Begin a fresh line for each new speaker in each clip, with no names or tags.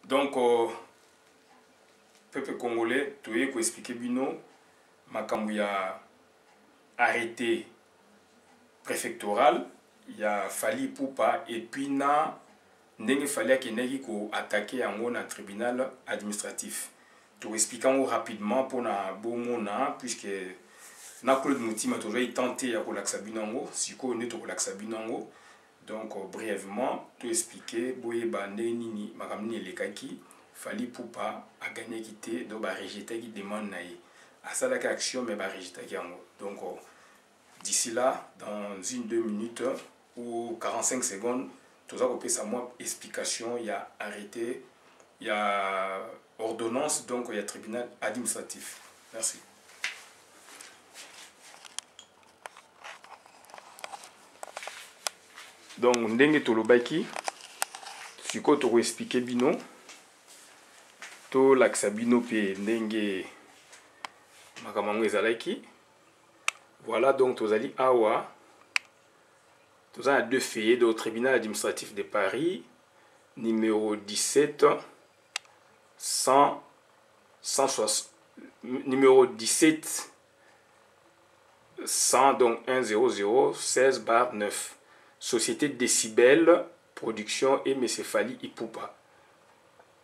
Donc, peuple congolais, tu es pour expliquer bino, makambu ya arrêté préfectoral, il y a Fally Ipupa et puis na ndenge Fally akenaki ko attaquer yango na tribunal administratif. Tu expliquons rapidement pour na bomona puisque na Claude Mutima toujours tenté ya kolaksa binango, siko ne to kolaksa binango. Donc brièvement, tu expliquer boye bande nini makamni elekaki Fally Ipupa a gagné quitté donc ba rejeter qui demande naï à ça la action mais ba rejeter yango. Donc d'ici là dans 1-2 minutes ou 45 secondes tout ça copie ça moi explication il y a arrêté il y a ordonnance donc il y a tribunal administratif. Merci. Donc ndenge tolobaki siko to expliquer bino to laksa bino pe ndenge makamango ezalaki. Voilà donc tozali awa tous a deux faits au tribunal administratif de Paris numéro 17 160 numéro 17 100 donc 100 16/9 Société Décibel Production et M. Fally Ipupa.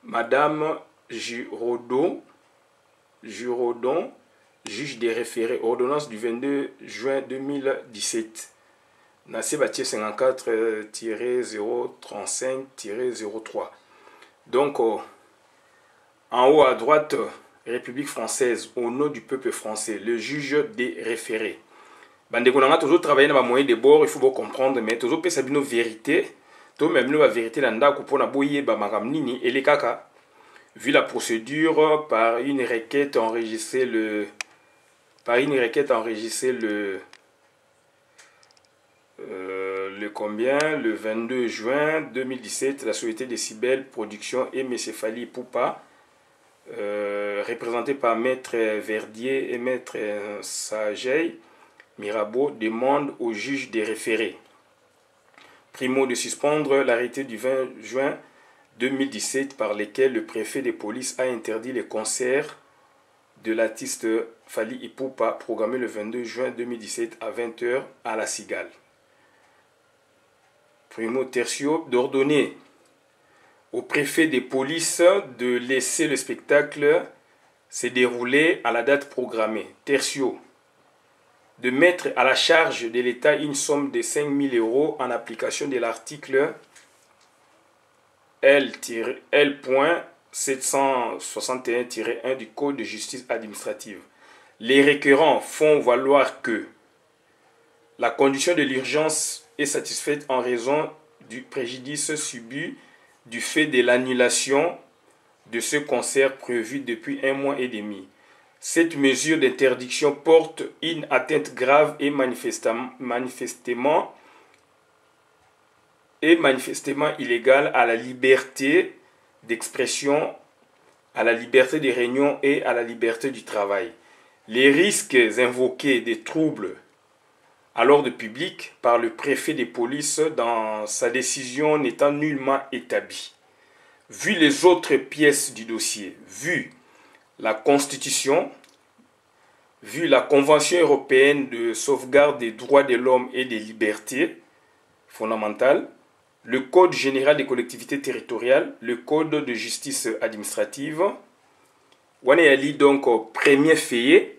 Madame Giraudon, juge des référés, ordonnance du 22 juin 2017. Nassé Batier 54-035-03. Donc, en haut à droite, République française, au nom du peuple français, le juge des référés. On a toujours travaillé dans les moyens de bord, il faut comprendre, mais toujours penser une vérité, tout même la vérité dans le pour na boyer ba makamnini et les kaka. Vu la procédure par une requête enregistrée le combien le 22 juin 2017, la société Décibel Production et M. Fally Ipupa, représenté par Maître Verdier et Maître Sagey Mirabeau, demande au juge des référés. Primo de suspendre l'arrêté du 20 juin 2017 par lequel le préfet de police a interdit les concerts de l'artiste Fally Ipupa programmé le 22 juin 2017 à 20h à La Cigale. Primo tertio d'ordonner au préfet de police de laisser le spectacle se dérouler à la date programmée. Tertio de mettre à la charge de l'État une somme de 5 000 € en application de l'article L.761-1 du Code de justice administrative. Les requérants font valoir que la condition de l'urgence est satisfaite en raison du préjudice subi du fait de l'annulation de ce concert prévu depuis 1 mois et demi. Cette mesure d'interdiction porte une atteinte grave et manifestement illégale à la liberté d'expression, à la liberté de réunion et à la liberté du travail. Les risques invoqués des troubles à l'ordre public par le préfet de police dans sa décision n'étant nullement établis. Vu les autres pièces du dossier, vu la Constitution, vu la Convention européenne de sauvegarde des droits de l'homme et des libertés fondamentales, le Code général des collectivités territoriales, le Code de justice administrative, on est donc premier fait,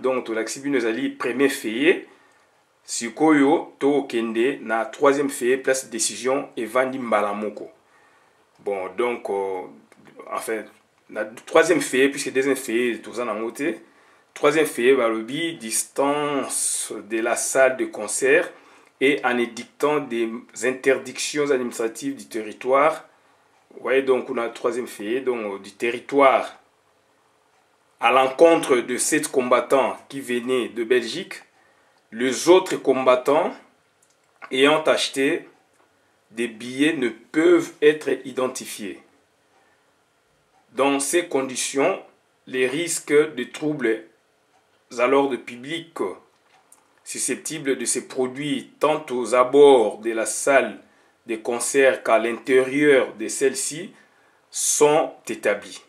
donc l'axibino ali premier fait, sikoyo to kende na troisième fait place décision et vandi mbalamoko. Bon donc enfin la troisième fait puisque deuxième fait tout ça en côté. Troisième fait balobi distance de la salle de concert et en édictant des interdictions administratives du territoire. Vous voyez donc on a le troisième fait donc du territoire à l'encontre de 7 combattants qui venaient de Belgique. Les autres combattants ayant acheté des billets ne peuvent être identifiés. Dans ces conditions, les risques de troubles à l'ordre public susceptibles de se produire tant aux abords de la salle de concert qu'à l'intérieur de celle-ci sont établis.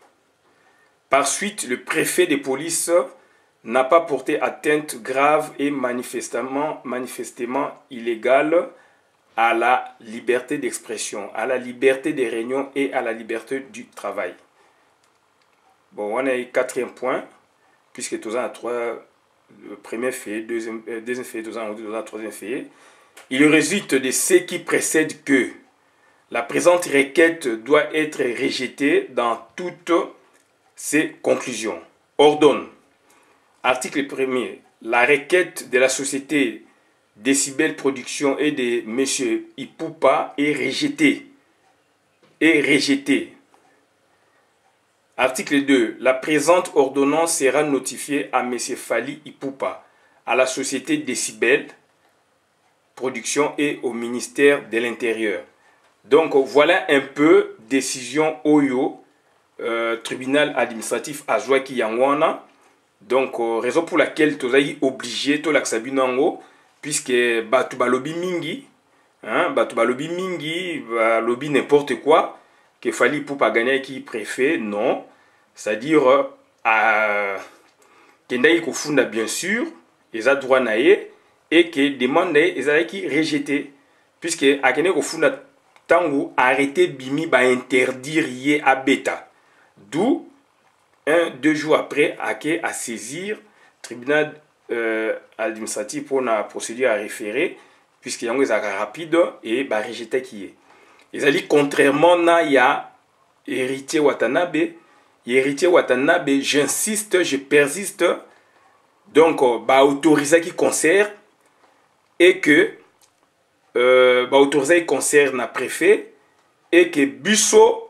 Par suite, le préfet de police n'a pas porté atteinte grave et manifestement illégale à la liberté d'expression, à la liberté des réunions et à la liberté du travail. Bon, on a eu quatrième point, puisque tous en trois, le premier fait, deuxième fait, tous en troisième fait. Il résulte de ce qui précède que la présente requête doit être rejetée dans toutes ses conclusions. Ordonne. Article 1er. La requête de la société Décibel Production et de M. Ipupa est rejetée. Article 2. La présente ordonnance sera notifiée à M. Fally Ipupa, à la société Décibel Production et au ministère de l'Intérieur. Donc voilà un peu décision Oyo, tribunal administratif à Joaki Yangwana. Donc raison pour laquelle tu es obligé de l'accabinango, puisque batu balobi mingi, balobi n'importe quoi, que Fally Ipupa gagner qui préfet, non. C'est-à-dire, Kendai Kofunda bien sûr, ils ont droit naïe, et que demande ils ont qui rejeté, puisque à Kendai Kofunda tango arrêté bimi ba interdire yé à bêta. D'où 2 jours après à saisir tribunal administratif pour la procédure à référer, puisqu'il y a un rapide et bah rejeté qui est. Ils ont dit contrairement na ya héritier Watanabe, j'insiste, je persiste, donc bah autoriser qui concerne et que bah autoriser qui concerne na préfet et que Busso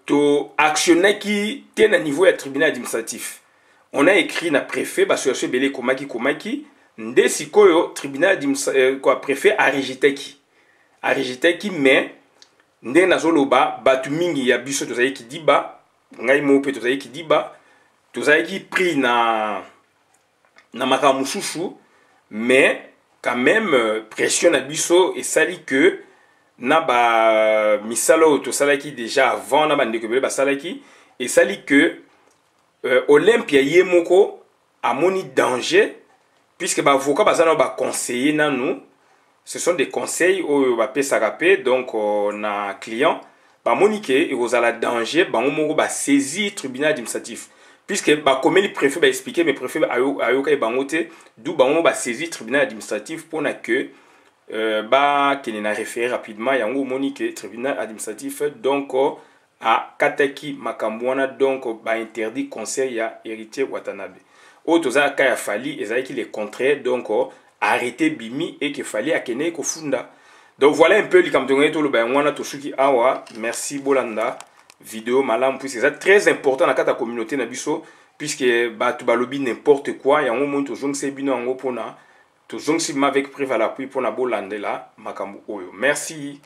to actionnaire qui tient à niveau du tribunal administratif. On a écrit na préfet bah sur belé komaki nde sikoyo tribunal quoi préfet a rejeté qui mais nde nazoloba batu mingi ya biso tozali ki diba ngai mo pe tozali ki diba tozali ki pris na makamususu mais quand même pression na biso et sali que na ba misalo to salaki déjà avant na bande que ba salaki et sali que Olympia yemoko a moni danger puisque ba avocat bazana ba conseiller na nous, ce sont des conseils au ba pesarapé donc na client ba monique et aux ala danger ba moko ba saisir tribunal administratif puisque ba comme le préfet ba expliquer mais préfet ayoka e bangote d'où ba moko ba saisir tribunal administratif pour na que ba qui n'a référé rapidement yango monique tribunal administratif donc à Kataki Makambwana donc ba interdit conseil à héritier Watanabe. Otoza kaya Fally ezali qui les contraire donc arrêter bimi et que Fally akene ko funda. Donc voilà un peu likamtonga to lo ba ngwana to suki awa. Merci Bolanda vidéo malam puisque c'est très important na kata communauté na biso puisque ba to balobi n'importe quoi yango mo to jong se bino ngo pona to jong si avec preuve à l'appui pona Bolanda la makambu oyo. Merci.